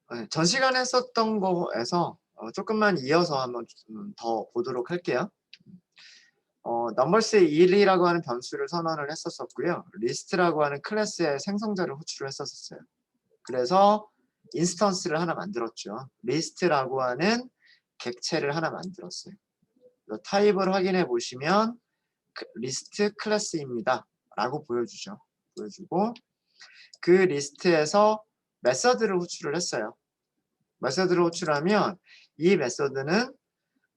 네, 전 시간에 썼던 거에서 조금만 이어서 한번 더 보도록 할게요. 넘버스의 1이라고 하는 변수를 선언을 했었었고요. 리스트라고 하는 클래스의 생성자를 호출을 했었어요. 그래서 인스턴스를 하나 만들었죠. 리스트라고 하는 객체를 하나 만들었어요. 타입을 확인해 보시면 리스트 클래스입니다. 라고 보여주죠. 보여주고 그 리스트에서 메서드를 호출을 했어요. 메서드를 호출하면 이 메서드는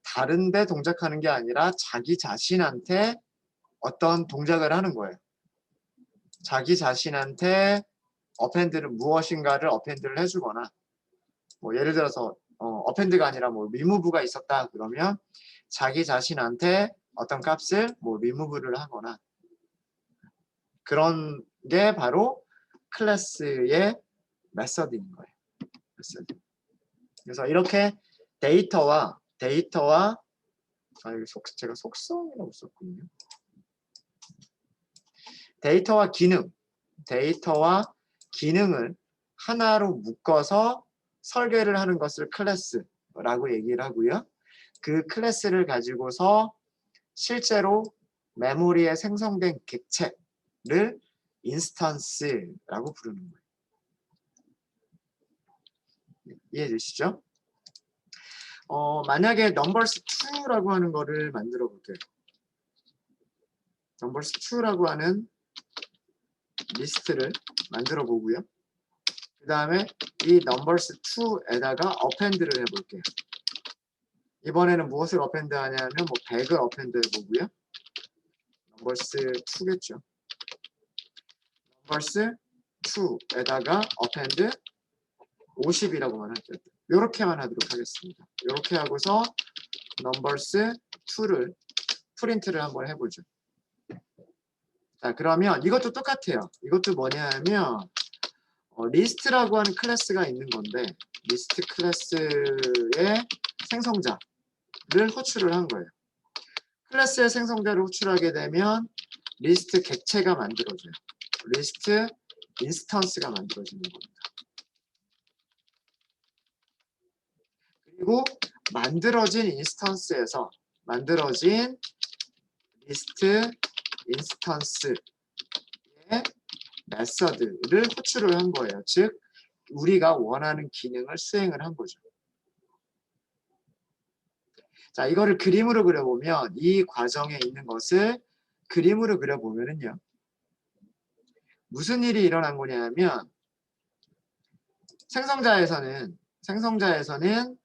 다른 데 동작하는 게 아니라 자기 자신한테 어떤 동작을 하는 거예요. 자기 자신한테 어펜드를 무엇인가를 어펜드를 해주거나 뭐 예를 들어서 어펜드가 아니라 뭐 리무브가 있었다 그러면 자기 자신한테 어떤 값을 뭐 리무브를 하거나 그런 게 바로 클래스의 메서드인 거예요. 메서드. 그래서 이렇게 데이터와 여기 제가 속성이라고 썼군요. 데이터와 기능을 하나로 묶어서 설계를 하는 것을 클래스라고 얘기를 하고요. 그 클래스를 가지고서 실제로 메모리에 생성된 객체를 인스턴스라고 부르는 거예요. 이해해 주시죠? 만약에 numbers2라고 하는 거를 만들어 볼게요. numbers2라고 하는 리스트를 만들어 보고요. 그 다음에 이 numbers2에다가 append를 해볼게요. 이번에는 무엇을 append 하냐면 뭐 100을 append 해보고요. numbers2겠죠. numbers2에다가 append 50이라고만 할게요. 이렇게만 하도록 하겠습니다. 이렇게 하고서 numbers2를 프린트를 한번 해보죠. 자, 그러면 이것도 똑같아요. 이것도 뭐냐 하면 리스트라고 하는 클래스가 있는 건데 리스트 클래스의 생성자를 호출을 한 거예요. 클래스의 생성자를 호출하게 되면 리스트 객체가 만들어져요. 리스트 인스턴스가 만들어지는 겁니다. 그리고 만들어진 인스턴스에서 만들어진 리스트 인스턴스의 메서드를 호출을 한 거예요. 즉 우리가 원하는 기능을 수행을 한 거죠. 자, 이거를 그림으로 그려보면 이 과정에 있는 것을 그림으로 그려보면은요. 무슨 일이 일어난 거냐면 생성자에서는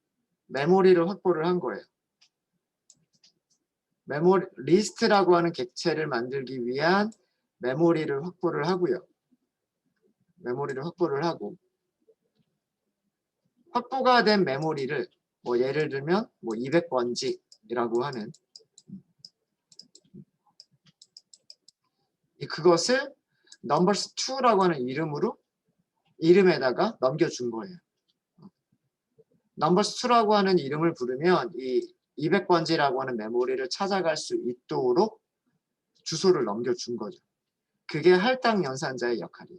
메모리를 확보를 한 거예요. 리스트라고 하는 객체를 만들기 위한 메모리를 확보를 하고요. 메모리를 확보를 하고 확보가 된 메모리를 뭐 예를 들면 뭐 200번지라고 하는 그것을 numbers2라고 하는 이름에다가 넘겨준 거예요. numbers2라고 하는 이름을 부르면 이 200번지라고 하는 메모리를 찾아갈 수 있도록 주소를 넘겨준 거죠. 그게 할당 연산자의 역할이에요.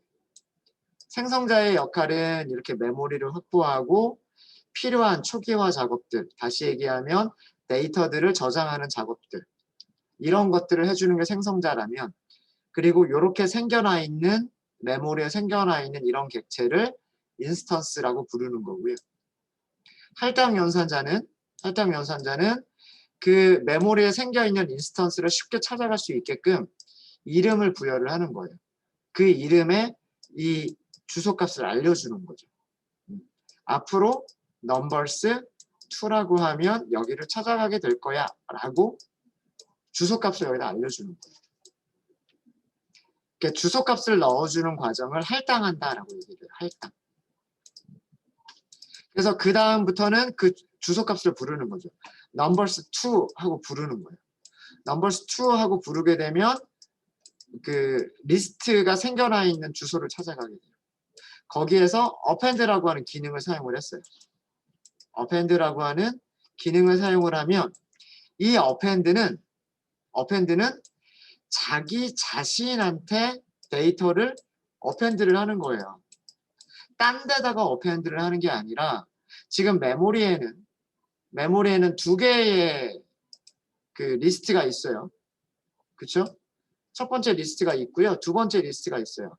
생성자의 역할은 이렇게 메모리를 확보하고 필요한 초기화 작업들, 다시 얘기하면 데이터들을 저장하는 작업들, 이런 것들을 해주는 게 생성자라면, 그리고 이렇게 생겨나 있는 메모리에 생겨나 있는 이런 객체를 인스턴스라고 부르는 거고요. 할당 연산자는 그 메모리에 생겨 있는 인스턴스를 쉽게 찾아갈 수 있게끔 이름을 부여를 하는 거예요. 그 이름에 이 주소값을 알려주는 거죠. 앞으로 numbers2라고 하면 여기를 찾아가게 될 거야 라고 주소값을 여기다 알려주는 거예요. 이렇게 주소값을 넣어주는 과정을 할당한다라고 얘기해요. 할당. 그래서 그 다음부터는 그 주소값을 부르는 거죠. numbers2 하고 부르는 거예요. numbers2 하고 부르게 되면 그 리스트가 생겨나 있는 주소를 찾아가게 돼요. 거기에서 append라고 하는 기능을 사용을 했어요. append라고 하는 기능을 사용을 하면 이 append는 자기 자신한테 데이터를 append를 하는 거예요. 딴 데다가 어펜드를 하는 게 아니라 지금 메모리에는 두 개의 그 리스트가 있어요. 그쵸? 첫 번째 리스트가 있고요. 두 번째 리스트가 있어요.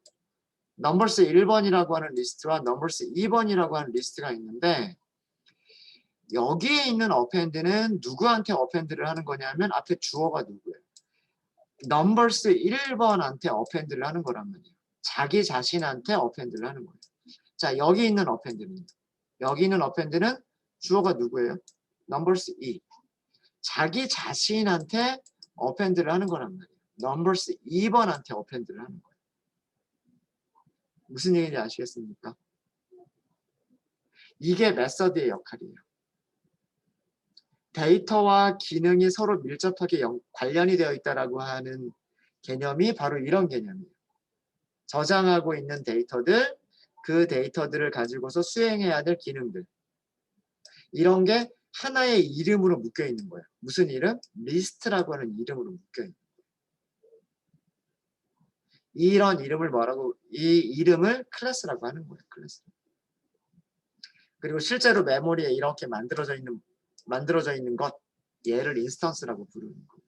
넘버스 1번이라고 하는 리스트와 넘버스 2번이라고 하는 리스트가 있는데 여기에 있는 어펜드는 누구한테 어펜드를 하는 거냐면 앞에 주어가 누구예요? 넘버스 1번한테 어펜드를 하는 거란 말이에요. 자기 자신한테 어펜드를 하는 거예요. 자, 여기 있는 어펜드는 주어가 누구예요? 넘버스 2. 자기 자신한테 어펜드를 하는 거란 말이에요. 넘버스 2번한테 어펜드를 하는 거예요. 무슨 얘기인지 아시겠습니까? 이게 메서드의 역할이에요. 데이터와 기능이 서로 밀접하게 관련이 되어 있다라고 하는 개념이 바로 이런 개념이에요. 저장하고 있는 데이터들, 그 데이터들을 가지고서 수행해야 될 기능들. 이런 게 하나의 이름으로 묶여 있는 거예요. 무슨 이름? 리스트라고 하는 이름으로 묶여 있는 거예요. 이 이름을 클래스라고 하는 거예요. 클래스. 그리고 실제로 메모리에 이렇게 만들어져 있는 것, 얘를 인스턴스라고 부르는 거예요.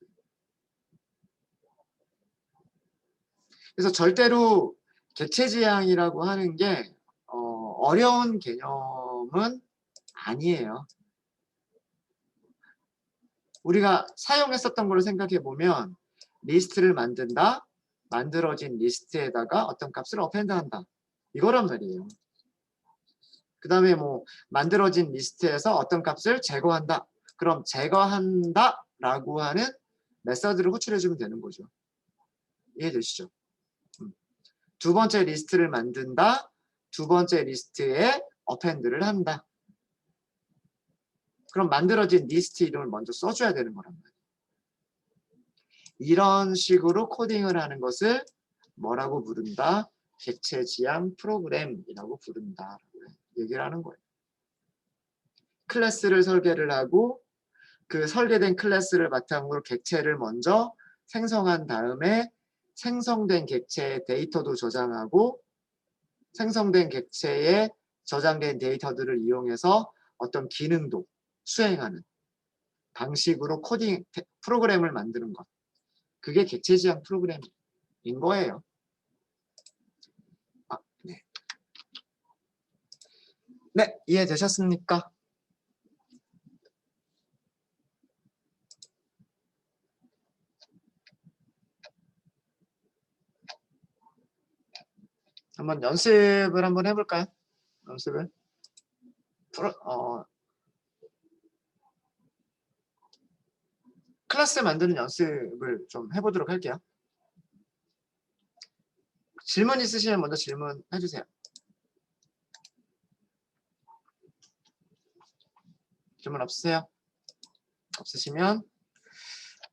그래서 절대로 객체 지향이라고 하는 게 어려운 개념은 아니에요. 우리가 사용했었던 걸로 생각해 보면 리스트를 만든다, 만들어진 리스트에다가 어떤 값을 어펜드한다. 이거란 말이에요. 그 다음에 뭐 만들어진 리스트에서 어떤 값을 제거한다. 그럼 제거한다 라고 하는 메서드를 호출해 주면 되는 거죠. 이해되시죠? 두 번째 리스트를 만든다. 두 번째 리스트에 어펜드를 한다. 그럼 만들어진 리스트 이름을 먼저 써줘야 되는 거란 말이에요. 이런 식으로 코딩을 하는 것을 뭐라고 부른다? 객체 지향 프로그램이라고 부른다. 얘기를 하는 거예요. 클래스를 설계를 하고 그 설계된 클래스를 바탕으로 객체를 먼저 생성한 다음에 생성된 객체의 데이터도 저장하고 생성된 객체에 저장된 데이터들을 이용해서 어떤 기능도 수행하는 방식으로 프로그램을 만드는 것. 그게 객체 지향 프로그램인 거예요. 네. 네, 이해되셨습니까? 한번 연습을 한번 해볼까요? 연습을. 클래스 만드는 연습을 좀 해보도록 할게요. 질문 있으시면 먼저 질문해주세요. 질문 없으세요? 없으시면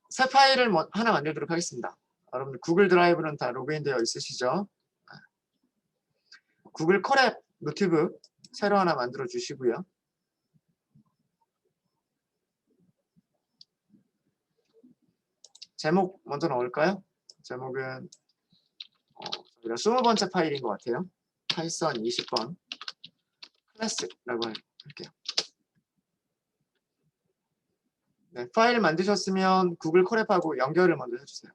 새 파일을 하나 만들도록 하겠습니다. 여러분들 구글 드라이브는 다 로그인되어 있으시죠? 구글 컬앱 노트북 새로 하나 만들어 주시고요. 제목 먼저 넣을까요? 제목은 저희가 20번째 파일인 것 같아요. 파이썬 20번 클래스라고 할게요. 네, 파일 만드셨으면 구글 컬앱하고 연결을 먼저 해주세요.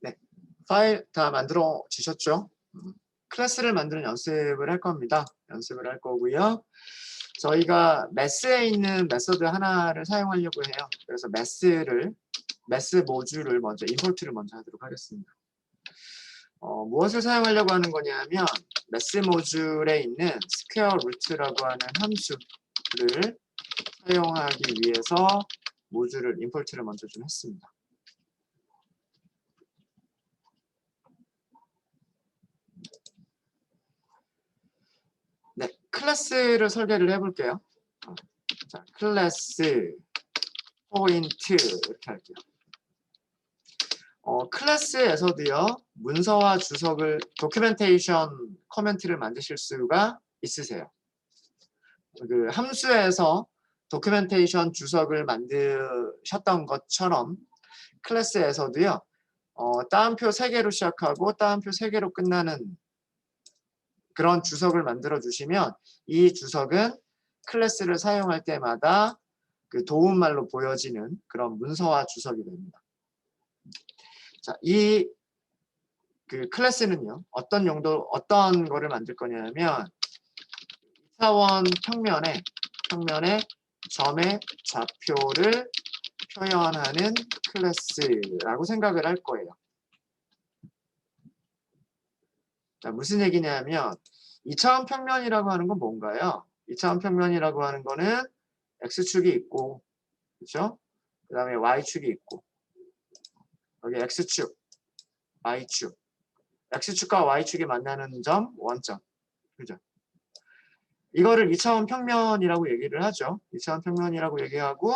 네, 파일 다 만들어 주셨죠? 클래스를 만드는 연습을 할 겁니다. 연습을 할 거고요. 저희가 매스에 있는 메서드 하나를 사용하려고 해요. 그래서 매스 모듈을 먼저 임포트를 먼저 하도록 하겠습니다. 무엇을 사용하려고 하는 거냐면 매스 모듈에 있는 스퀘어 루트라고 하는 함수를 사용하기 위해서 모듈을 임포트를 먼저 좀 했습니다. 클래스를 설계를 해볼게요. 자, 클래스 포인트 이렇게 할게요. 클래스에서도요, 문서와 주석을 도큐멘테이션 커멘트를 만드실 수가 있으세요. 그 함수에서 도큐멘테이션 주석을 만드셨던 것처럼 클래스에서도요, 따옴표 3개로 시작하고 따옴표 3개로 끝나는 그런 주석을 만들어 주시면 이 주석은 클래스를 사용할 때마다 그 도움말로 보여지는 그런 문서화 주석이 됩니다. 자, 이 그 클래스는요, 어떤 거를 만들 거냐면 2차원 평면에 점의 좌표를 표현하는 클래스라고 생각을 할 거예요. 자, 무슨 얘기냐면 2차원 평면이라고 하는 건 뭔가요? 2차원 평면이라고 하는 거는 x축이 있고, 그렇죠? 그 다음에 y축이 있고, 여기 x축, y축, x축과 y축이 만나는 점, 원점, 그죠? 이거를 2차원 평면이라고 얘기를 하죠. 2차원 평면이라고 얘기하고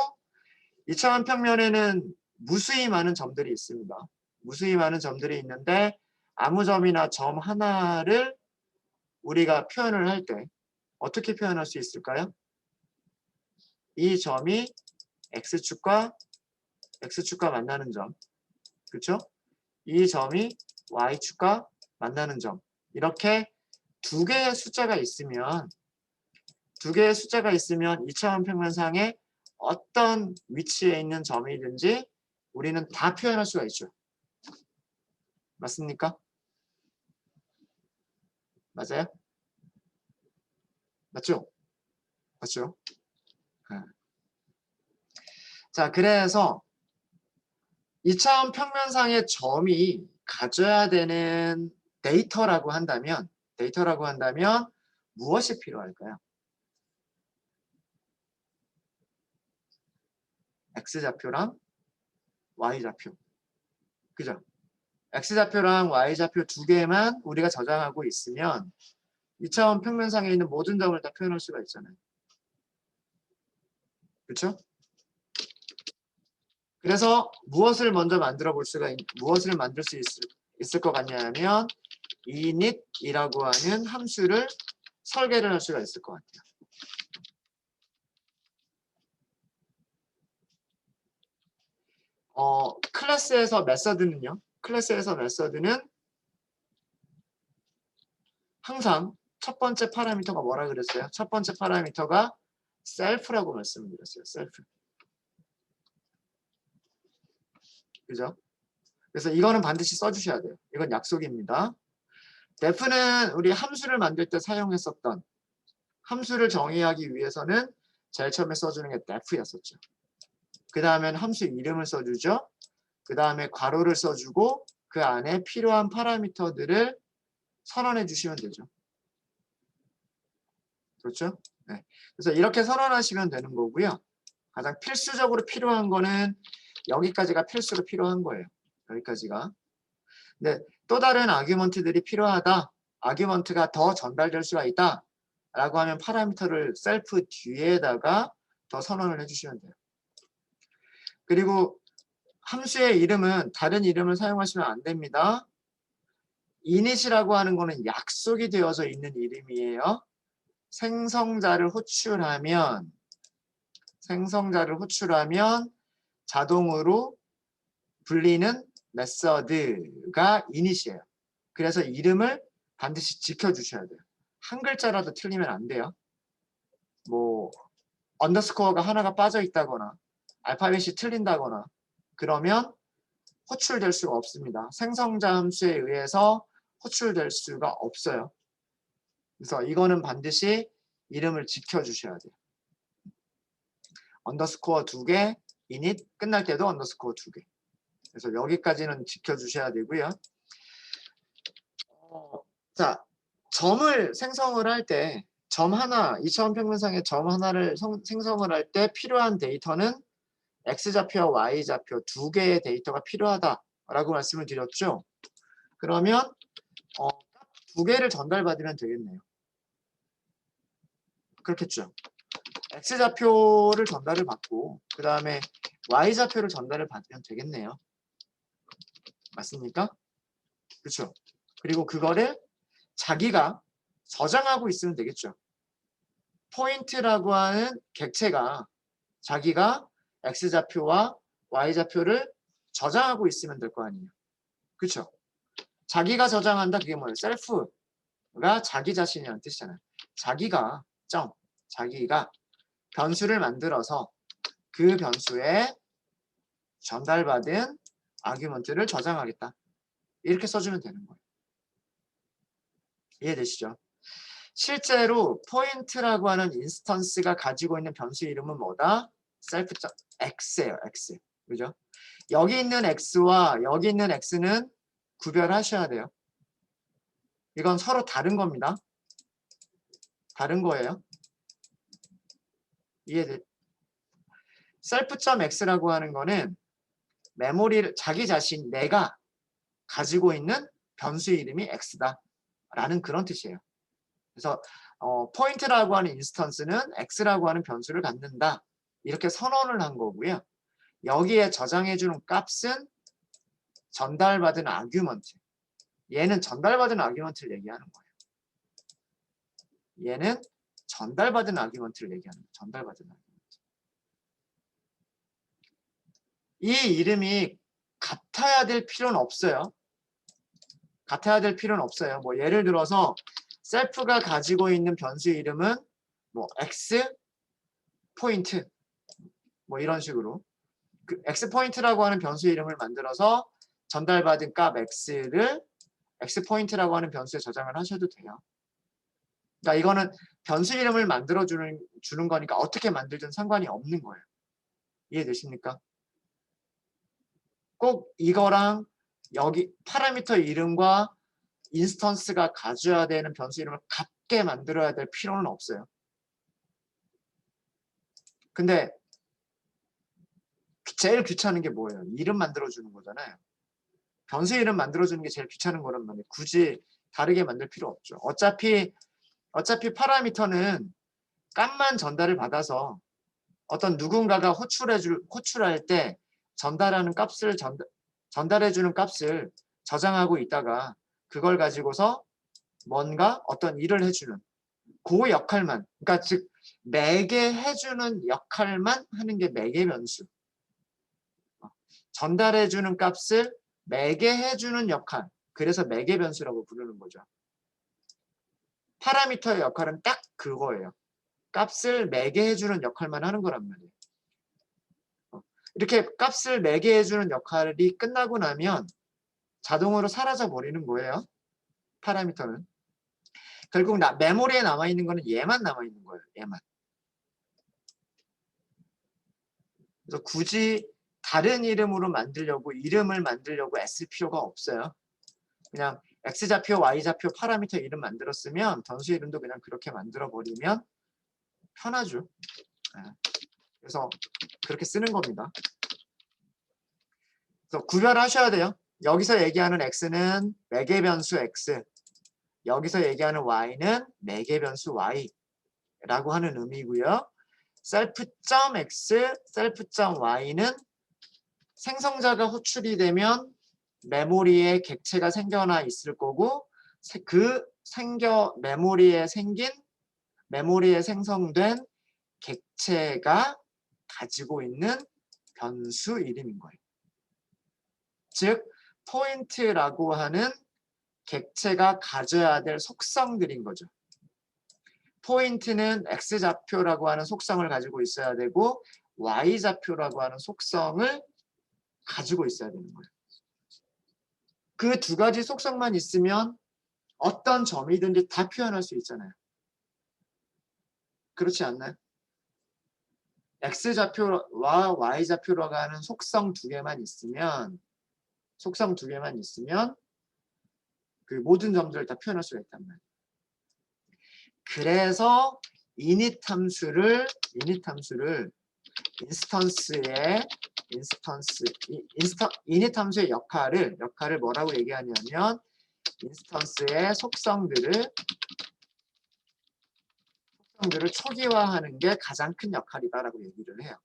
2차원 평면에는 무수히 많은 점들이 있습니다. 무수히 많은 점들이 있는데 아무 점이나 점 하나를 우리가 표현을 할 때 어떻게 표현할 수 있을까요? 이 점이 x축과 만나는 점, 그렇죠? 이 점이 y축과 만나는 점. 이렇게 두 개의 숫자가 있으면 2차원 평면상에 어떤 위치에 있는 점이든지 우리는 다 표현할 수가 있죠. 맞습니까? 맞아요? 맞죠? 맞죠? 자, 그래서 2차원 평면상의 점이 가져야 되는 데이터라고 한다면 무엇이 필요할까요? x좌표랑 y좌표. 그죠? x좌표랑 y좌표 두 개만 우리가 저장하고 있으면 2차원 평면상에 있는 모든 점을 다 표현할 수가 있잖아요. 그렇죠? 그래서 무엇을 만들 수 있을 것 같냐면 init이라고 하는 함수를 설계를 할 수가 있을 것 같아요. 클래스에서 메서드는 항상 첫 번째 파라미터가 뭐라 그랬어요? 첫 번째 파라미터가 셀프라고 말씀드렸어요. 셀프. 그죠? 그래서 이거는 반드시 써주셔야 돼요. 이건 약속입니다. def는 우리 함수를 만들 때 사용했었던 함수를 정의하기 위해서는 제일 처음에 써주는 게 def였었죠. 그 다음엔 함수 이름을 써주죠. 그 다음에 괄호를 써주고 그 안에 필요한 파라미터들을 선언해 주시면 되죠. 그렇죠? 네. 그래서 이렇게 선언하시면 되는 거고요. 가장 필수적으로 필요한 거는 여기까지가 필수로 필요한 거예요. 여기까지가. 근데 또 다른 아규먼트들이 필요하다. 아규먼트가 더 전달될 수가 있다. 라고 하면 파라미터를 셀프 뒤에다가 더 선언을 해주시면 돼요. 그리고 함수의 이름은 다른 이름을 사용하시면 안 됩니다. init이라고 하는 거는 약속이 되어져 있는 이름이에요. 생성자를 호출하면 자동으로 불리는 메서드가 init이에요. 그래서 이름을 반드시 지켜주셔야 돼요. 한 글자라도 틀리면 안 돼요. 뭐 언더스코어가 하나가 빠져 있다거나 알파벳이 틀린다거나 그러면 호출될 수가 없습니다. 생성자 함수에 의해서 호출될 수가 없어요. 그래서 이거는 반드시 이름을 지켜주셔야 돼요. 언더스코어 2개, init 끝날 때도 언더스코어 2개. 그래서 여기까지는 지켜주셔야 되고요. 자, 점을 생성을 할 때 점 하나, 2차원 평면상의 점 하나를 생성을 할 때 필요한 데이터는 x좌표와 y좌표 두 개의 데이터가 필요하다라고 말씀을 드렸죠. 그러면 두 개를 전달받으면 되겠네요. 그렇겠죠. x좌표를 전달을 받고 그 다음에 y좌표를 전달을 받으면 되겠네요. 맞습니까? 그렇죠. 그리고 그거를 자기가 저장하고 있으면 되겠죠. 포인트라고 하는 객체가 자기가 x좌표와 y좌표를 저장하고 있으면 될 거 아니에요. 그렇죠. 자기가 저장한다. 그게 뭐예요? 셀프가 자기 자신이라는 뜻이잖아요. 자기가 변수를 만들어서 그 변수에 전달받은 아규먼트를 저장하겠다. 이렇게 써주면 되는 거예요. 이해되시죠? 실제로 포인트라고 하는 인스턴스가 가지고 있는 변수 이름은 뭐다? self.x예요. x. 그죠? 여기 있는 x와 여기 있는 x는 구별하셔야 돼요. 이건 서로 다른 겁니다. 다른 거예요. 이해돼? self.x라고 하는 거는 메모리를 자기 자신 내가 가지고 있는 변수 이름이 x다 라는 그런 뜻이에요. 그래서 포인트라고 하는 인스턴스는 x라고 하는 변수를 갖는다 이렇게 선언을 한 거고요. 여기에 저장해주는 값은 전달받은 아규먼트. 얘는 전달받은 아규먼트를 얘기하는 거예요. 얘는 전달받은 아규먼트를 얘기하는 거예요. 전달받은 아규먼트. 이 이름이 같아야 될 필요는 없어요. 같아야 될 필요는 없어요. 뭐 예를 들어서 셀프가 가지고 있는 변수 이름은 뭐 x 포인트 뭐 이런 식으로 그 x 포인트라고 하는 변수 이름을 만들어서 전달받은 값 x를 x 포인트라고 하는 변수에 저장을 하셔도 돼요. 그러니까 이거는 변수 이름을 만들어 주는 거니까 어떻게 만들든 상관이 없는 거예요. 이해되십니까? 꼭 이거랑 여기 파라미터 이름과 인스턴스가 가져야 되는 변수 이름을 같게 만들어야 될 필요는 없어요. 근데 제일 귀찮은 게 뭐예요? 이름 만들어주는 거잖아요. 변수 이름 만들어주는 게 제일 귀찮은 거란 말이에요. 굳이 다르게 만들 필요 없죠. 어차피 파라미터는 값만 전달을 받아서 어떤 누군가가 호출할 때 전달하는 값을 전달해주는 값을 저장하고 있다가 그걸 가지고서 뭔가 어떤 일을 해주는 그 역할만, 그러니까 즉 매개해주는 역할만 하는 게 매개 변수. 전달해주는 값을 매개해주는 역할. 그래서 매개 변수라고 부르는 거죠. 파라미터의 역할은 딱 그거예요. 값을 매개해주는 역할만 하는 거란 말이에요. 이렇게 값을 매개해주는 역할이 끝나고 나면 자동으로 사라져 버리는 거예요. 파라미터는. 결국 메모리에 남아있는 거는 얘만 남아있는 거예요. 얘만. 그래서 굳이 다른 이름으로 만들려고 이름을 만들려고 애쓸 필요가 없어요. 그냥 x좌표, y좌표 파라미터 이름 만들었으면 변수 이름도 그냥 그렇게 만들어 버리면 편하죠. 그래서 그렇게 쓰는 겁니다. 그래서 구별하셔야 돼요. 여기서 얘기하는 x는 매개 변수 x, 여기서 얘기하는 y는 매개 변수 y라고 하는 의미고요. self.x, self.y는 생성자가 호출이 되면 메모리에 객체가 생겨나 있을 거고 그 메모리에 생성된 객체가 가지고 있는 변수 이름인 거예요. 즉 포인트라고 하는 객체가 가져야 될 속성들인 거죠. 포인트는 x좌표라고 하는 속성을 가지고 있어야 되고 y좌표라고 하는 속성을 가지고 있어야 되는 거예요. 그 두 가지 속성만 있으면 어떤 점이든지 다 표현할 수 있잖아요. 그렇지 않나요? x좌표와 y좌표라고 하는 속성 두 개만 있으면 그 모든 점들을 다 표현할 수가 있단 말이에요. 그래서 init 함수를 init 함수의 역할을 뭐라고 얘기하냐면 인스턴스의 속성들을 속성들을 초기화하는 게 가장 큰 역할이다라고 얘기를 해요.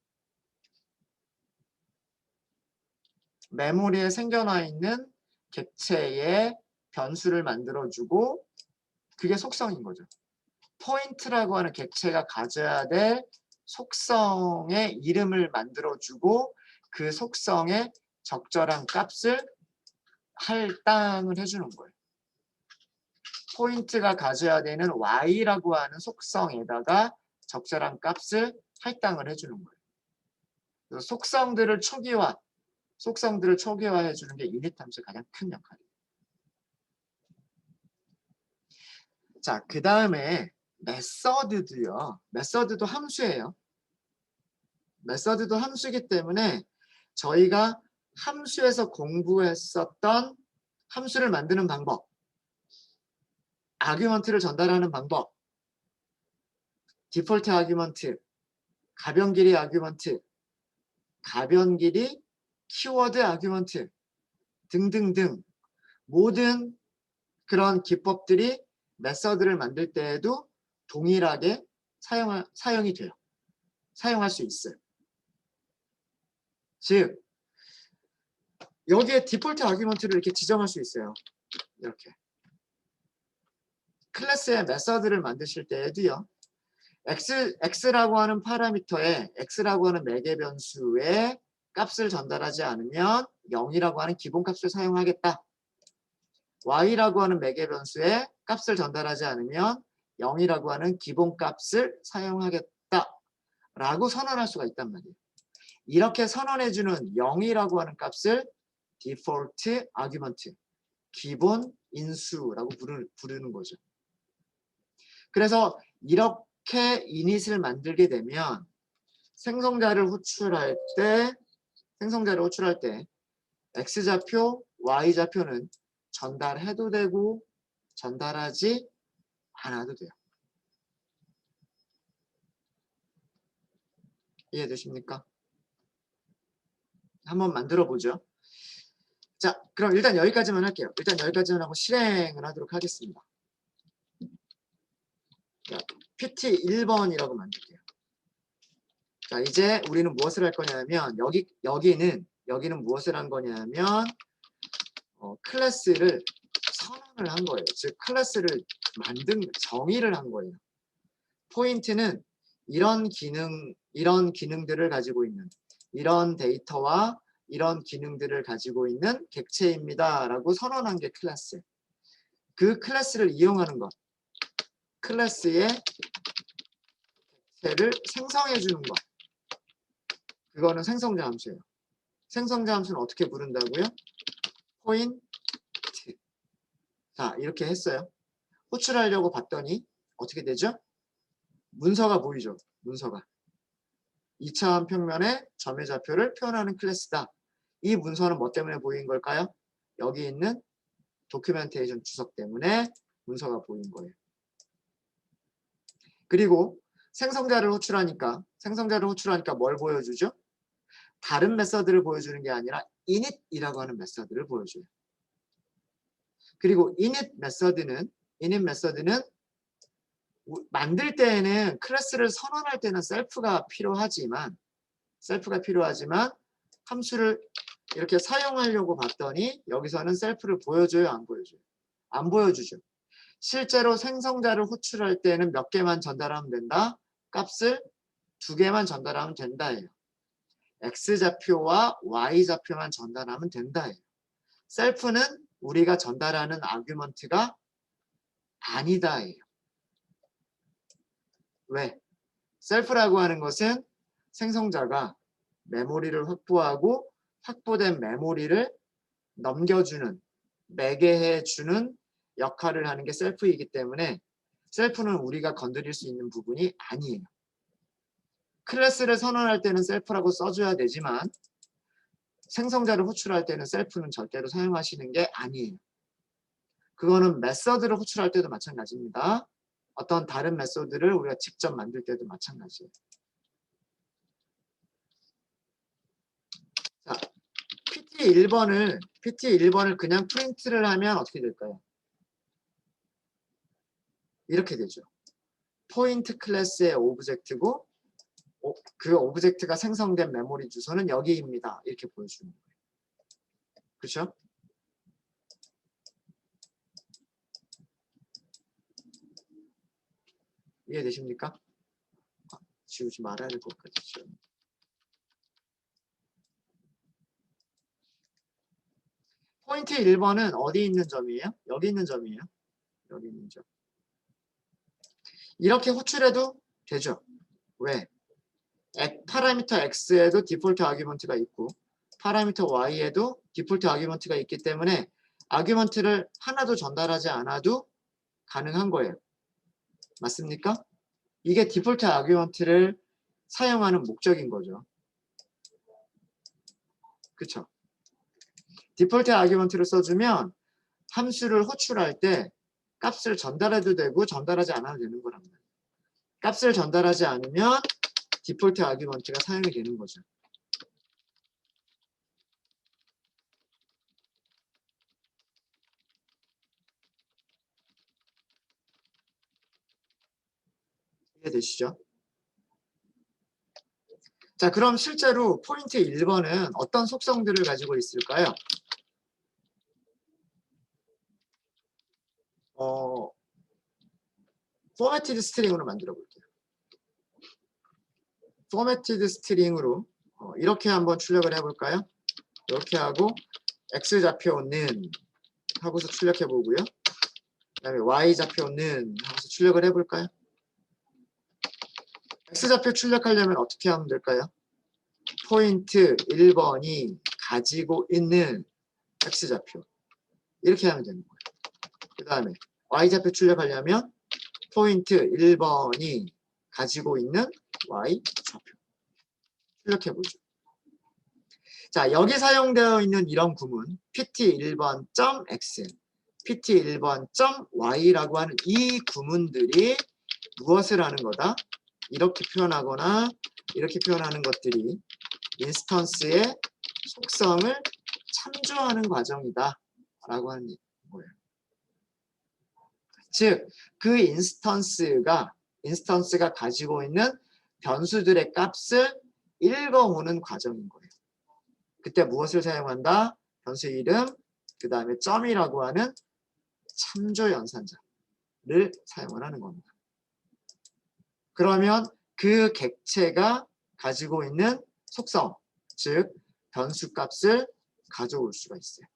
메모리에 생겨나 있는 객체의 변수를 만들어주고 그게 속성인 거죠. 포인트라고 하는 객체가 가져야 될 속성의 이름을 만들어주고 그 속성에 적절한 값을 할당을 해주는 거예요. 포인트가 가져야 되는 y라고 하는 속성에다가 적절한 값을 할당을 해주는 거예요. 그래서 속성들을 초기화해주는 게 이닛 함수의 가장 큰 역할이에요. 자, 그 다음에 메서드도요. 메서드도 함수예요. 메서드도 함수이기 때문에 저희가 함수에서 공부했었던 함수를 만드는 방법, 아규먼트를 전달하는 방법, 디폴트 아규먼트, 가변길이 아규먼트, 가변길이 키워드 아규먼트 등등등 모든 그런 기법들이 메서드를 만들 때에도 동일하게 사용이 돼요. 사용할 수 있어요. 즉 여기에 디폴트 아규먼트를 이렇게 지정할 수 있어요. 이렇게. 클래스의 메서드를 만드실 때에도요. x라고 하는 파라미터에 x라고 하는 매개 변수에 값을 전달하지 않으면 0이라고 하는 기본값을 사용하겠다. y라고 하는 매개 변수에 값을 전달하지 않으면 0이라고 하는 기본값을 사용하겠다. 라고 선언할 수가 있단 말이에요. 이렇게 선언해주는 0이라고 하는 값을 디폴트 아규먼트, 기본 인수라고 부르는 거죠. 그래서 이렇게 이닛을 만들게 되면 생성자를 호출할 때 x좌표, y좌표는 전달해도 되고 전달하지 않아도 돼요. 이해되십니까? 한번 만들어 보죠. 자, 그럼 일단 여기까지만 할게요. 일단 여기까지만 하고 실행을 하도록 하겠습니다. 자, PT 1번이라고 만들게요. 자, 이제 우리는 무엇을 할 거냐면 여기는 무엇을 한 거냐면 클래스를 선언을 한 거예요. 즉 클래스를 정의를 한 거예요. 포인트는 이런 기능들을 가지고 있는 이런 데이터와 이런 기능들을 가지고 있는 객체입니다. 라고 선언한 게 클래스. 그 클래스를 이용하는 것. 클래스의 객체를 생성해 주는 것. 그거는 생성자 함수예요. 생성자 함수는 어떻게 부른다고요? 포인트. 자, 이렇게 했어요. 호출하려고 봤더니 어떻게 되죠? 문서가 보이죠? 문서가. 2차원 평면의 점의 좌표를 표현하는 클래스다. 이 문서는 뭐 때문에 보인 걸까요? 여기 있는 도큐멘테이션 주석 때문에 문서가 보인 거예요. 그리고 생성자를 호출하니까 뭘 보여주죠? 다른 메서드를 보여주는 게 아니라 init이라고 하는 메서드를 보여줘요. 그리고 init 메서드는 만들 때에는 클래스를 선언할 때는 셀프가 필요하지만 함수를 이렇게 사용하려고 봤더니 여기서는 셀프를 보여줘요, 안 보여줘요? 안 보여주죠. 실제로 생성자를 호출할 때는 몇 개만 전달하면 된다? 값을 2개만 전달하면 된다예요. x좌표와 y좌표만 전달하면 된다예요. 셀프는 우리가 전달하는 아규먼트가 아니다예요. 왜? 셀프라고 하는 것은 생성자가 메모리를 확보하고 확보된 메모리를 넘겨주는, 매개해주는 역할을 하는 게 셀프이기 때문에 셀프는 우리가 건드릴 수 있는 부분이 아니에요. 클래스를 선언할 때는 셀프라고 써줘야 되지만 생성자를 호출할 때는 셀프는 절대로 사용하시는 게 아니에요. 그거는 메서드를 호출할 때도 마찬가지입니다. 어떤 다른 메서드를 우리가 직접 만들 때도 마찬가지예요. 자, PT 1번을 그냥 프린트를 하면 어떻게 될까요? 이렇게 되죠. 포인트 클래스의 오브젝트고 그 오브젝트가 생성된 메모리 주소는 여기입니다. 이렇게 보여주는 거예요. 그렇죠? 이해되십니까? 지우지 말아야 될 것 같죠. 포인트 1번은 어디 있는 점이에요? 여기 있는 점이에요. 여기 있는 점. 이렇게 호출해도 되죠. 왜? 파라미터 x에도 디폴트 아규먼트가 있고 파라미터 y에도 디폴트 아규먼트가 있기 때문에 아규먼트를 하나도 전달하지 않아도 가능한 거예요. 맞습니까? 이게 디폴트 아규먼트를 사용하는 목적인 거죠. 그쵸? 디폴트 아규먼트를 써주면 함수를 호출할 때 값을 전달해도 되고 전달하지 않아도 되는 거랍니다. 값을 전달하지 않으면 디폴트 아규먼트가 사용이 되는 거죠. 이해되시죠? 자, 그럼 실제로 포인트 1번은 어떤 속성들을 가지고 있을까요? 포매티드 스트링으로 만들어 볼게요. 포매티드 스트링으로 이렇게 한번 출력을 해볼까요? 이렇게 하고 x좌표는 하고서 출력해 보고요. 그 다음에 y좌표는 하고서 출력을 해볼까요? x좌표 출력하려면 어떻게 하면 될까요? 포인트 1번이 가지고 있는 x좌표 이렇게 하면 되는 거예요. 그 다음에 y좌표 출력하려면 포인트 1번이 가지고 있는 y좌표 출력해보죠. 자, 여기 사용되어 있는 이런 구문 pt1번.x, pt1번.y라고 하는 이 구문들이 무엇을 하는 거다? 이렇게 표현하거나 이렇게 표현하는 것들이 인스턴스의 속성을 참조하는 과정이다 라고 하는 거예요. 즉, 그 인스턴스가 가지고 있는 변수들의 값을 읽어오는 과정인 거예요. 그때 무엇을 사용한다? 변수 이름, 그 다음에 점이라고 하는 참조 연산자를 사용을 하는 겁니다. 그러면 그 객체가 가지고 있는 속성, 즉 변수 값을 가져올 수가 있어요.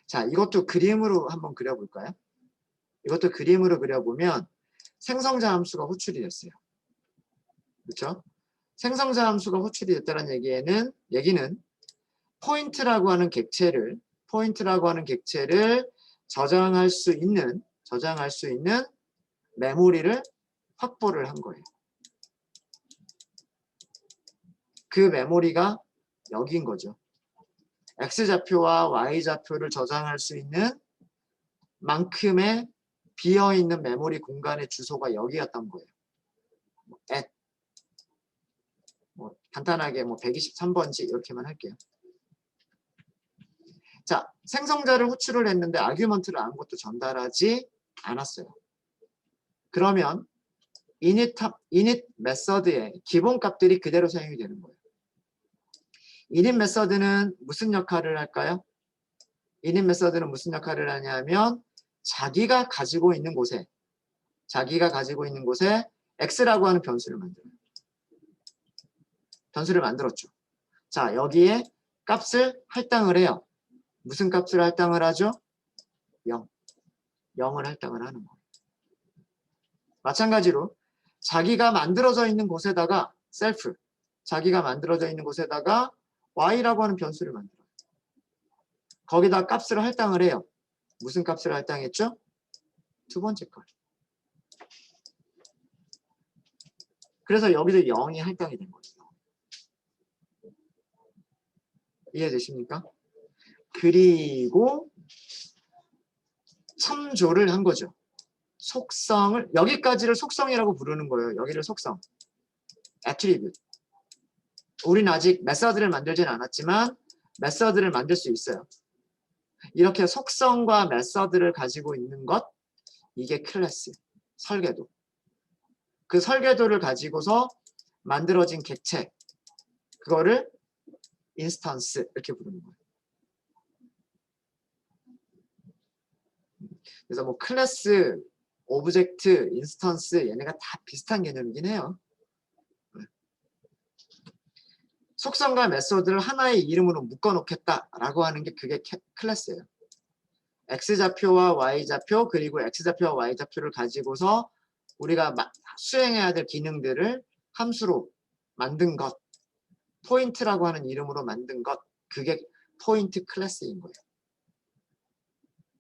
자, 이것도 그림으로 한번 그려볼까요? 이것도 그림으로 그려보면 생성자 함수가 호출이 됐어요. 그렇죠? 생성자 함수가 호출이 됐다는 얘기는 포인트라고 하는 객체를 저장할 수 있는 메모리를 확보를 한 거예요. 그 메모리가 여기인 거죠. x좌표와 y좌표를 저장할 수 있는 만큼의 비어있는 메모리 공간의 주소가 여기였던 거예요. 간단하게 123번지 이렇게만 할게요. 자, 생성자를 호출을 했는데 아규먼트를 아무것도 전달하지 않았어요. 그러면 init 메서드의 기본 값들이 그대로 사용이 되는 거예요. init 메서드는 무슨 역할을 할까요? init 메서드는 무슨 역할을 하냐면 자기가 가지고 있는 곳에 x라고 하는 변수를 만들어요. 변수를 만들었죠. 자, 여기에 값을 할당을 해요. 무슨 값을 할당을 하죠? 0을 할당을 하는 거예요. 마찬가지로 자기가 만들어져 있는 곳에다가 y라고 하는 변수를 만들어요. 거기다 값을 할당을 해요. 무슨 값을 할당했죠? 두 번째 걸. 그래서 여기도 0이 할당이 된 거예요. 이해되십니까? 그리고 참조를 한 거죠. 속성을 여기까지를 속성이라고 부르는 거예요. 여기를 속성. attribute. 우리는 아직 메서드를 만들지는 않았지만 메서드를 만들 수 있어요. 이렇게 속성과 메서드를 가지고 있는 것, 이게 클래스, 설계도. 그 설계도를 가지고서 만들어진 객체, 그거를 인스턴스 이렇게 부르는 거예요. 그래서 뭐 클래스, 오브젝트, 인스턴스 얘네가 다 비슷한 개념이긴 해요. 속성과 메소드를 하나의 이름으로 묶어놓겠다라고 하는 게 그게 클래스예요. X좌표와 Y좌표 그리고 X좌표와 Y좌표를 가지고서 우리가 수행해야 될 기능들을 함수로 만든 것, 포인트라고 하는 이름으로 만든 것, 그게 포인트 클래스인 거예요.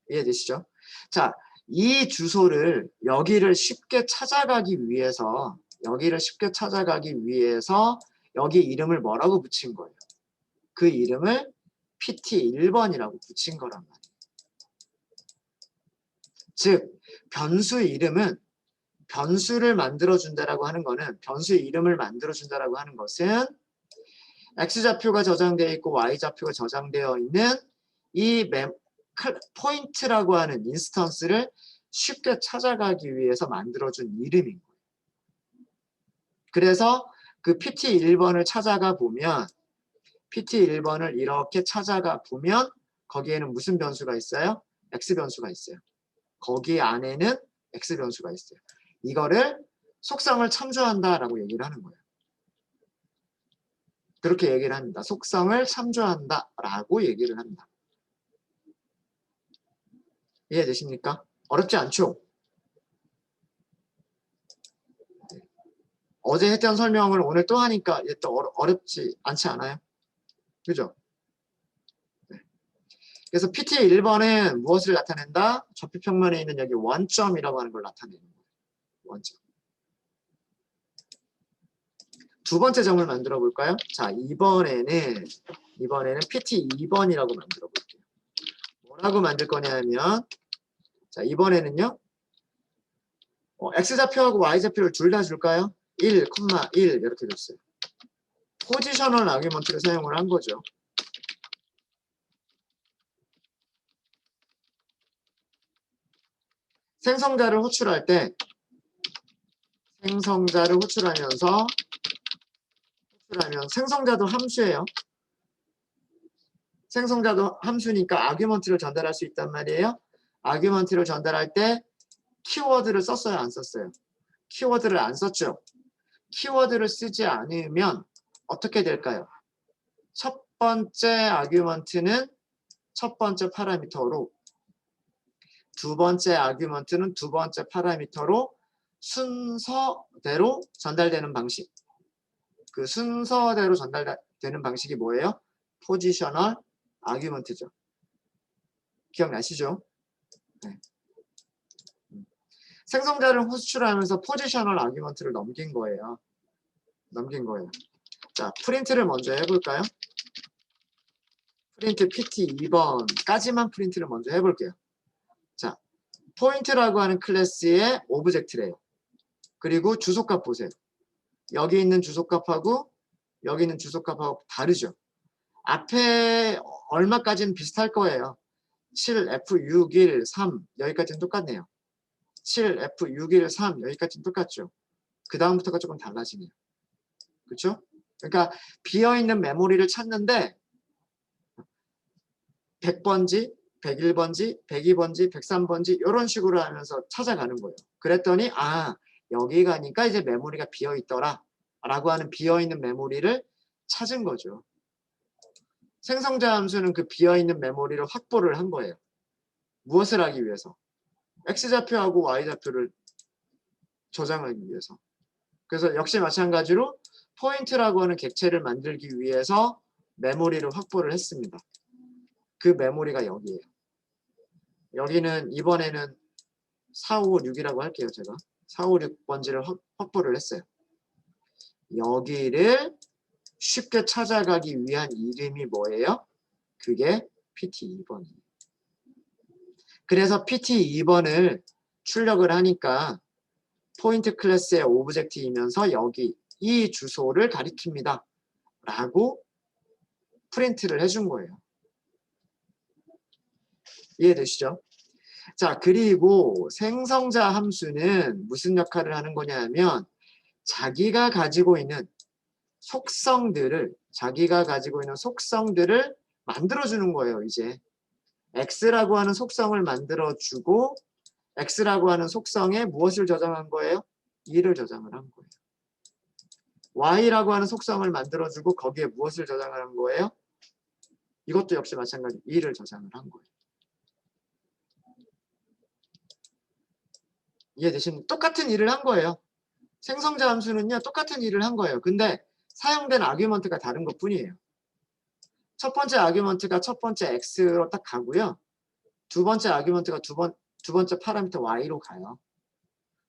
이해되시죠? 자, 이 주소를 여기를 쉽게 찾아가기 위해서 여기 이름을 뭐라고 붙인 거예요? 그 이름을 PT1번이라고 붙인 거란 말이에요. 즉, 변수 이름은 변수를 만들어준다라고 하는 거는 변수 이름을 만들어준다라고 하는 것은 X좌표가 저장되어 있고 Y좌표가 저장되어 있는 이 포인트라고 하는 인스턴스를 쉽게 찾아가기 위해서 만들어준 이름인 거예요. 그래서 그 PT1번을 찾아가 보면 PT1번을 이렇게 찾아가 보면 거기에는 무슨 변수가 있어요? X 변수가 있어요. 거기 안에는 X 변수가 있어요. 이거를 속성을 참조한다라고 얘기를 하는 거예요. 그렇게 얘기를 합니다. 속성을 참조한다라고 얘기를 합니다. 이해되십니까? 어렵지 않죠? 어제 했던 설명을 오늘 또 하니까 또 어렵지 않지 않아요? 그죠? 네. 그래서 PT의 1번은 무엇을 나타낸다? 좌표평면에 있는 여기 원점이라고 하는 걸 나타내는 거예요. 원점. 두 번째 점을 만들어 볼까요? 자, 이번에는 PT 2번이라고 만들어 볼게요. 뭐라고 만들 거냐면, 자, 이번에는요, X좌표하고 Y좌표를 둘 다 줄까요? 1, 1 이렇게 줬어요. 포지셔널 아규먼트를 사용을 한 거죠. 생성자를 호출할 때 생성자도 함수예요. 생성자도 함수니까 아규먼트를 전달할 수 있단 말이에요. 아규먼트를 전달할 때 키워드를 썼어요, 안 썼어요? 키워드를 안 썼죠. 키워드를 쓰지 않으면 어떻게 될까요? 첫 번째 아규먼트는 첫 번째 파라미터로, 두 번째 아규먼트는 두 번째 파라미터로 순서대로 전달되는 방식. 그 순서대로 전달되는 방식이 뭐예요? 포지셔널 아규먼트죠. 기억나시죠? 네. 생성자를 호출하면서 포지셔널 아규먼트를 넘긴 거예요. 자, 프린트를 먼저 해볼까요? 프린트 PT 2번까지만 프린트를 먼저 해볼게요. 자, 포인트라고 하는 클래스의 오브젝트래요. 그리고 주소값 보세요. 여기 있는 주소값하고 여기 있는 주소값하고 다르죠. 앞에 얼마까지는 비슷할 거예요. 7F613 여기까지는 똑같네요. 7F613 여기까지는 똑같죠. 그 다음부터가 조금 달라지네요. 그렇죠? 그러니까 비어있는 메모리를 찾는데 100번지, 101번지, 102번지, 103번지 이런 식으로 하면서 찾아가는 거예요. 그랬더니 여기 가니까 이제 메모리가 비어있더라 라고 하는 비어있는 메모리를 찾은 거죠. 생성자 함수는 그 비어있는 메모리를 확보를 한 거예요. 무엇을 하기 위해서? X좌표하고 Y좌표를 저장하기 위해서. 그래서 역시 마찬가지로 포인트라고 하는 객체를 만들기 위해서 메모리를 확보를 했습니다. 그 메모리가 여기예요. 여기는 이번에는 456이라고 할게요. 제가 456번지를 확보를 했어요. 여기를 쉽게 찾아가기 위한 이름이 뭐예요? 그게 PT2번이에요. 그래서 PT2번을 출력을 하니까 포인트 클래스의 오브젝트이면서 여기 이 주소를 가리킵니다. 라고 프린트를 해준 거예요. 이해되시죠? 자, 그리고 생성자 함수는 무슨 역할을 하는 거냐면 자기가 가지고 있는 속성들을 만들어주는 거예요. 이제 x라고 하는 속성을 만들어주고 x라고 하는 속성에 무엇을 저장한 거예요? 2를 저장을 한 거예요. y라고 하는 속성을 만들어주고 거기에 무엇을 저장하는 거예요? 이것도 역시 마찬가지 2를 저장을 한 거예요. 이해되시는? 똑같은 일을 한 거예요. 생성자 함수는요, 똑같은 일을 한 거예요. 근데 사용된 아규먼트가 다른 것 뿐이에요. 첫 번째 아규먼트가 첫 번째 x로 딱 가고요. 두 번째 아규먼트가 두 번째 파라미터 y로 가요.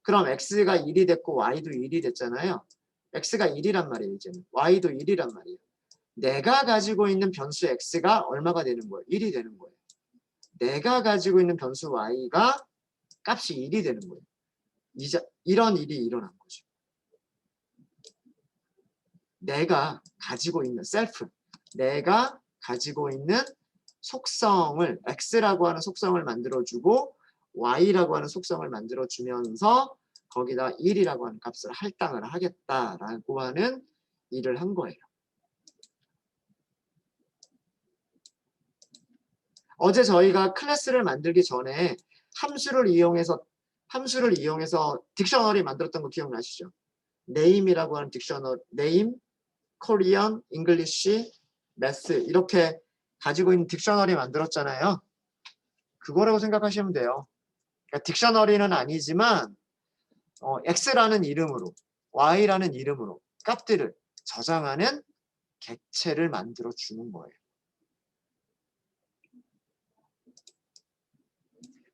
그럼 x가 1이 됐고 y도 1이 됐잖아요. x가 1이란 말이에요. 이제는 y도 1이란 말이에요. 내가 가지고 있는 변수 x가 얼마가 되는 거예요? 1이 되는 거예요. 내가 가지고 있는 변수 y가 값이 1이 되는 거예요. 이런 일이 일어난 거죠. 내가 가지고 있는 셀프, 내가 가지고 있는 속성을 x라고 하는 속성을 만들어주고 y라고 하는 속성을 만들어주면서 거기다 1이라고 하는 값을 할당을 하겠다라고 하는 일을 한 거예요. 어제 저희가 클래스를 만들기 전에 함수를 이용해서 딕셔너리 만들었던 거 기억나시죠? name이라고 하는 딕셔너리, name, Korean, English, Math 이렇게 가지고 있는 딕셔너리 만들었잖아요. 그거라고 생각하시면 돼요. 그러니까 딕셔너리는 아니지만 x라는 이름으로, y라는 이름으로 값들을 저장하는 객체를 만들어 주는 거예요.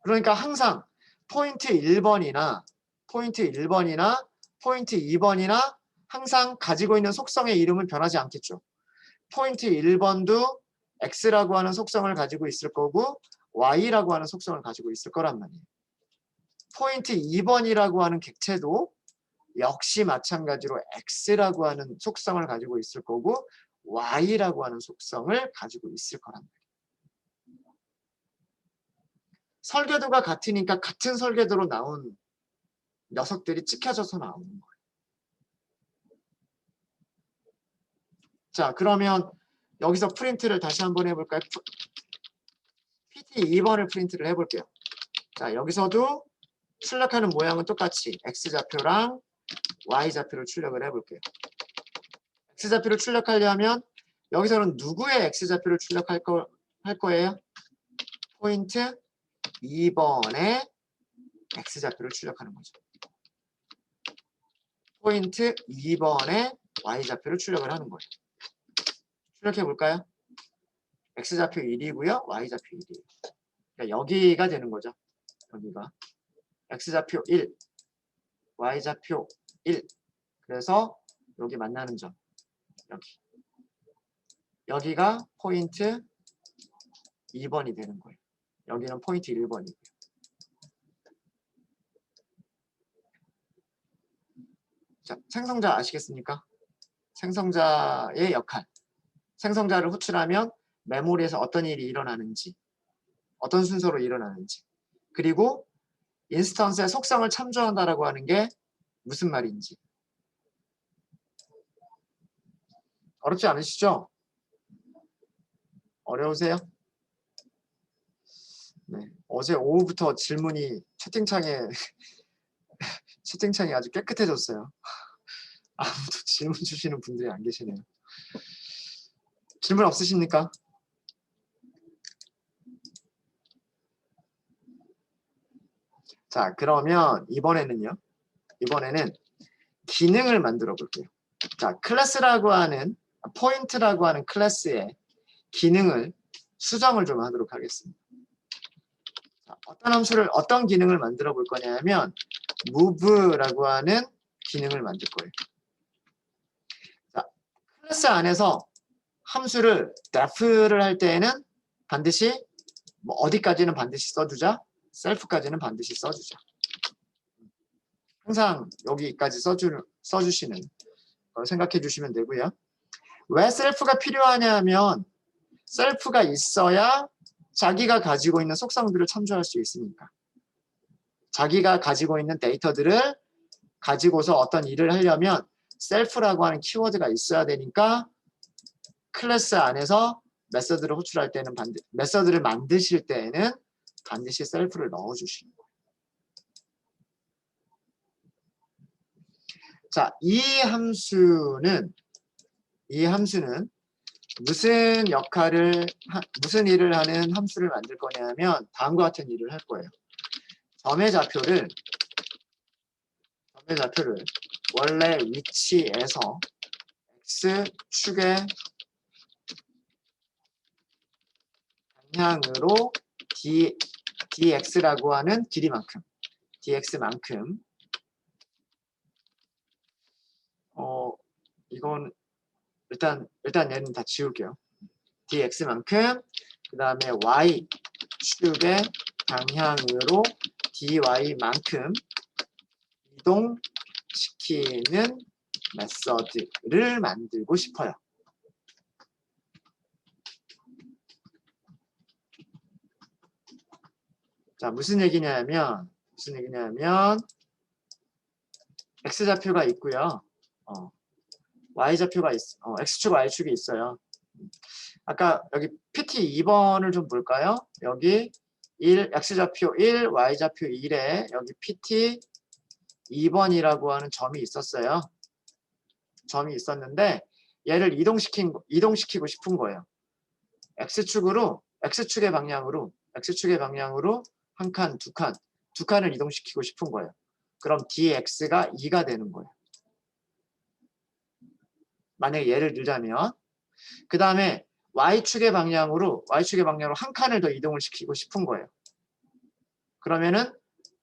그러니까 항상 포인트 1번이나 포인트 2번이나 항상 가지고 있는 속성의 이름은 변하지 않겠죠. 포인트 1번도 x라고 하는 속성을 가지고 있을 거고 y라고 하는 속성을 가지고 있을 거란 말이에요. 포인트 2번이라고 하는 객체도 역시 마찬가지로 x라고 하는 속성을 가지고 있을 거고 y라고 하는 속성을 가지고 있을 거란 말이에요. 설계도가 같으니까 같은 설계도로 나온 녀석들이 찍혀져서 나오는 거예요. 자, 그러면 여기서 프린트를 다시 한번 해볼까요? PT 2번을 프린트를 해볼게요. 자, 여기서도 출력하는 모양은 똑같이 x좌표랑 y좌표를 출력을 해볼게요. x좌표를 출력하려면 여기서는 누구의 x좌표를 출력할 거예요? 포인트 2번의 x좌표를 출력하는 거죠. 포인트 2번의 y좌표를 출력을 하는 거예요. 출력해 볼까요? x좌표 1이고요. y좌표 1이에요. 그러니까 여기가 되는 거죠. 여기가 x좌표 1, y좌표 1. 그래서 여기 만나는 점. 여기가 포인트 2번이 되는 거예요. 여기는 포인트 1번이고요. 자, 생성자 아시겠습니까? 생성자의 역할. 생성자를 호출하면 메모리에서 어떤 일이 일어나는지, 어떤 순서로 일어나는지, 그리고 인스턴스의 속성을 참조한다라고 하는 게 무슨 말인지. 어렵지 않으시죠? 어려우세요? 네. 어제 오후부터 질문이 채팅창에 아주 깨끗해졌어요. 아무도 질문 주시는 분들이 안 계시네요. 질문 없으십니까? 자, 그러면 이번에는 기능을 만들어 볼게요. 자, 클래스라고 하는 포인트라고 하는 클래스의 기능을 수정을 좀 하도록 하겠습니다. 자, 어떤 기능을 만들어 볼 거냐면 move라고 하는 기능을 만들 거예요. 자, 클래스 안에서 함수를 def를 할 때에는 반드시 어디까지는 반드시 써주자, 셀프까지는 반드시 써주자. 항상 여기까지 써주시는 걸 생각해 주시면 되고요. 왜 셀프가 필요하냐 하면 셀프가 있어야 자기가 가지고 있는 속성들을 참조할 수 있으니까. 자기가 가지고 있는 데이터들을 가지고서 어떤 일을 하려면 셀프라고 하는 키워드가 있어야 되니까 클래스 안에서 메서드를 호출할 때는 메서드를 만드실 때에는 반드시 셀프를 넣어주시는 거예요. 자, 이 함수는 무슨 일을 하는 함수를 만들 거냐면 다음과 같은 일을 할 거예요. 점의 좌표를 원래 위치에서 x축의 방향으로 dx라고 하는 길이만큼 dx만큼 이건 일단 얘는 다 지울게요. dx만큼 그 다음에 y축의 방향으로 dy만큼 이동시키는 메서드를 만들고 싶어요. 자, 무슨 얘기냐면 x좌표가 있고요. y좌표가 x축, y축이 있어요. 아까 여기 PT 2번을 좀 볼까요? 여기 x좌표 1, y좌표 1에 여기 PT 2번이라고 하는 점이 있었어요. 점이 있었는데 얘를 이동시키고 싶은 거예요. x축의 방향으로 한 칸, 두 칸을 이동시키고 싶은 거예요. 그럼 dx가 2가 되는 거예요. 만약에 예를 들자면 그 다음에 y축의 방향으로 한 칸을 더 이동을 시키고 싶은 거예요. 그러면은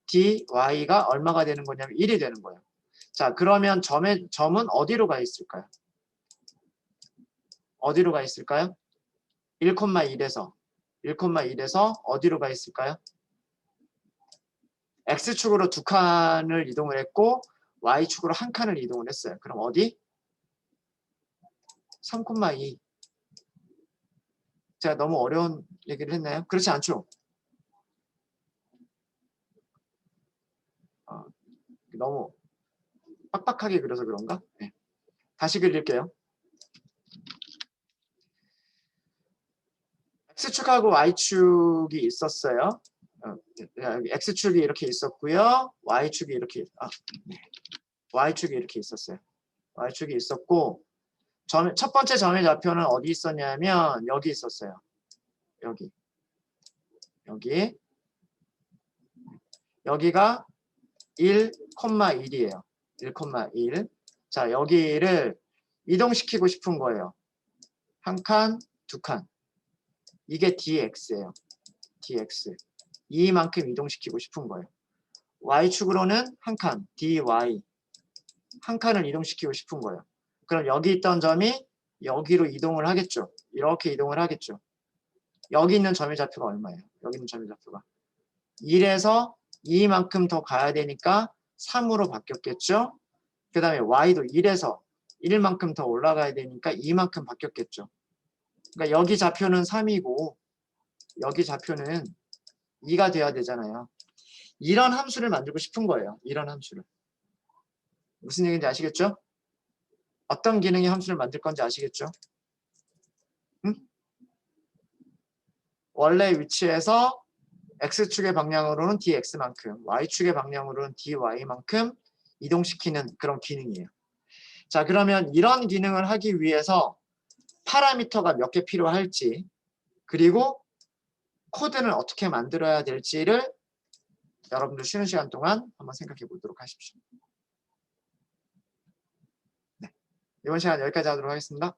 dy가 얼마가 되는 거냐면 1이 되는 거예요. 자, 그러면 점은 어디로 가 있을까요? 1,1에서 어디로 가 있을까요? x축으로 두 칸을 이동을 했고 y축으로 한 칸을 이동을 했어요. 그럼 어디? 3,2. 제가 너무 어려운 얘기를 했나요? 그렇지 않죠? 너무 빡빡하게 그려서 그런가? 네. 다시 그릴게요. x축하고 y축이 있었어요. x축이 이렇게 있었고요. y축이 이렇게 있었어요. y축이 있었고 첫 번째 점의 좌표는 어디 있었냐면 여기 있었어요. 여기가 1,1이에요. 1,1. 자, 여기를 이동시키고 싶은 거예요. 한 칸, 두 칸. 이게 dx예요. dx. 이만큼 이동시키고 싶은 거예요. y축으로는 한 칸, dy. 한 칸을 이동시키고 싶은 거예요. 그럼 여기 있던 점이 여기로 이동을 하겠죠. 이렇게 이동을 하겠죠. 여기 있는 점의 좌표가 얼마예요? 여기 있는 점의 좌표가 1에서 2만큼 더 가야 되니까 3으로 바뀌었겠죠. 그 다음에 y도 1에서 1만큼 더 올라가야 되니까 2만큼 바뀌었겠죠. 그러니까 여기 좌표는 3이고 여기 좌표는 2가 돼야 되잖아요. 이런 함수를 만들고 싶은 거예요. 이런 함수를. 무슨 얘기인지 아시겠죠? 어떤 기능의 함수를 만들 건지 아시겠죠? 응? 원래 위치에서 x축의 방향으로는 dx만큼, y축의 방향으로는 dy만큼 이동시키는 그런 기능이에요. 자, 그러면 이런 기능을 하기 위해서 파라미터가 몇 개 필요할지, 그리고 코드는 어떻게 만들어야 될지를 여러분들 쉬는 시간 동안 한번 생각해 보도록 하십시오. 네, 이번 시간 여기까지 하도록 하겠습니다.